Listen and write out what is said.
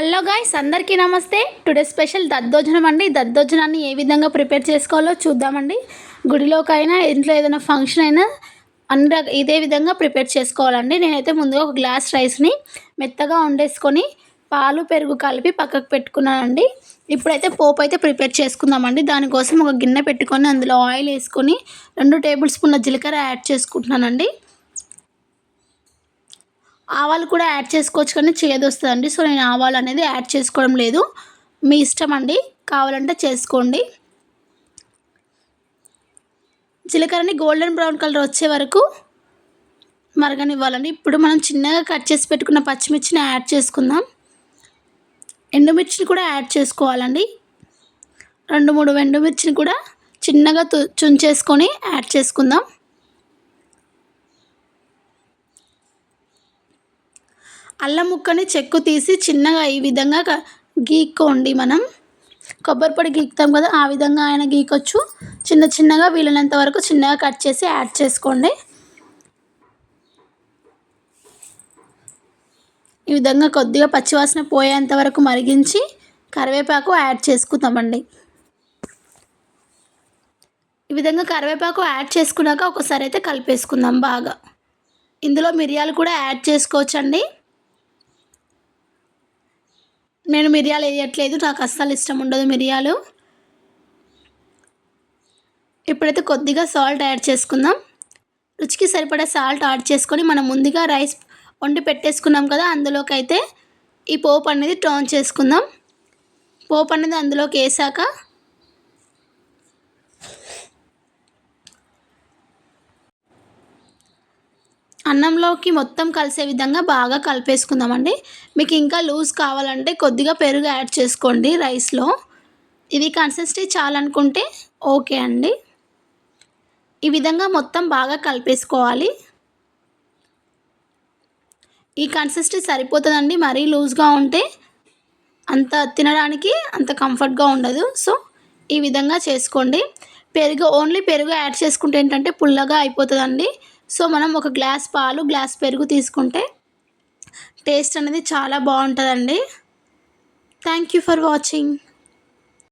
Hello guys, అందరికీ నమస్తే. Today special దద్దోజనం అండి. దద్దోజనాన్ని ఏ విధంగా ప్రిపేర్ చేసుకోవాలో చూద్దామండి. గుడిలోకైనా ఇంట్లో ఏదైనా ఫంక్షన్ అయినా ఇదే విధంగా ప్రిపేర్ చేసుకోవాలండి. నేనైతే ముందుగా ఒక గ్లాస్ రైస్ని మెత్తగా వండేసుకొని పాలు పెరుగు కలిపి పక్కకు పెట్టుకున్నానండి. ఇప్పుడైతే పోపు అయితే ప్రిపేర్ చేసుకుందామండి. దానికోసం ఒక గిన్నె పెట్టుకొని అందులో ఆయిల్ వేసుకొని 2 టేబుల్ స్పూన్ల జీలకర్ర యాడ్ చేసుకుంటున్నానండి. ఆవాలు కూడా యాడ్ చేసుకోవచ్చు కానీ చేదొస్తుందండి. సో నేను ఆవాలు అనేది యాడ్ చేసుకోవడం లేదు. మీ ఇష్టం అండి, కావాలంటే చేసుకోండి. జీలకర్రని గోల్డెన్ బ్రౌన్ కలర్ వచ్చే వరకు మరగనివ్వాలండి. ఇప్పుడు మనం చిన్నగా కట్ చేసి పెట్టుకున్న పచ్చిమిర్చిని యాడ్ చేసుకుందాం. ఎండుమిర్చిని కూడా యాడ్ చేసుకోవాలండి. 2-3 ఎండుమిర్చిని కూడా చిన్నగా చుంచేసుకొని యాడ్ చేసుకుందాం. అల్లం ముక్కని చెక్కు తీసి చిన్నగా ఈ విధంగా గీక్కోండి. మనం కొబ్బరి పొడి గీకుతాం కదా, ఆ విధంగా ఆయన గీకొచ్చు. చిన్నగా వీలైనంత వరకు చిన్నగా కట్ చేసి యాడ్ చేసుకోండి. ఈ విధంగా కొద్దిగా పచ్చివాసన పోయేంత వరకు మరిగించి కరివేపాకు యాడ్ చేసుకుందామండి. ఈ విధంగా కరివేపాకు యాడ్ చేసుకున్నాక ఒకసారి అయితే కలిపేసుకుందాం బాగా. ఇందులో మిరియాలు కూడా యాడ్ చేసుకోవచ్చండి. నేను మిరియాలు వేయట్లేదు, నాకు అస్సలు ఇష్టం ఉండదు మిరియాలు. ఇప్పుడైతే కొద్దిగా సాల్ట్ యాడ్ చేసుకుందాం. రుచికి సరిపడా సాల్ట్ యాడ్ చేసుకొని మనం ముందుగా రైస్ వండి పెట్టేసుకున్నాం కదా, అందులోకి అయితే ఈ పోపు అనేది టర్న్ చేసుకుందాం. పోపు అనేది అందులోకి వేసాక అన్నంలోకి మొత్తం కలిసే విధంగా బాగా కలిపేసుకుందామండి. మీకు ఇంకా లూజ్ కావాలంటే కొద్దిగా పెరుగు యాడ్ చేసుకోండి రైస్లో. ఇది కన్సిస్టెన్సీ చాలనుకుంటే ఓకే అండి. ఈ విధంగా మొత్తం బాగా కలిపేసుకోవాలి. ఈ కన్సిస్టెన్సీ సరిపోతుందండి. మరీ లూజ్గా ఉంటే అంత తినడానికి అంత కంఫర్ట్గా ఉండదు. సో ఈ విధంగా చేసుకోండి. ఓన్లీ పెరుగు యాడ్ చేసుకుంటే ఏంటంటే పుల్లగా అయిపోతుందండి. సో మనం ఒక గ్లాస్ పాలు, గ్లాస్ పెరుగు తీసుకుంటే టేస్ట్ అనేది చాలా బాగుంటుందండి. Thank you for watching.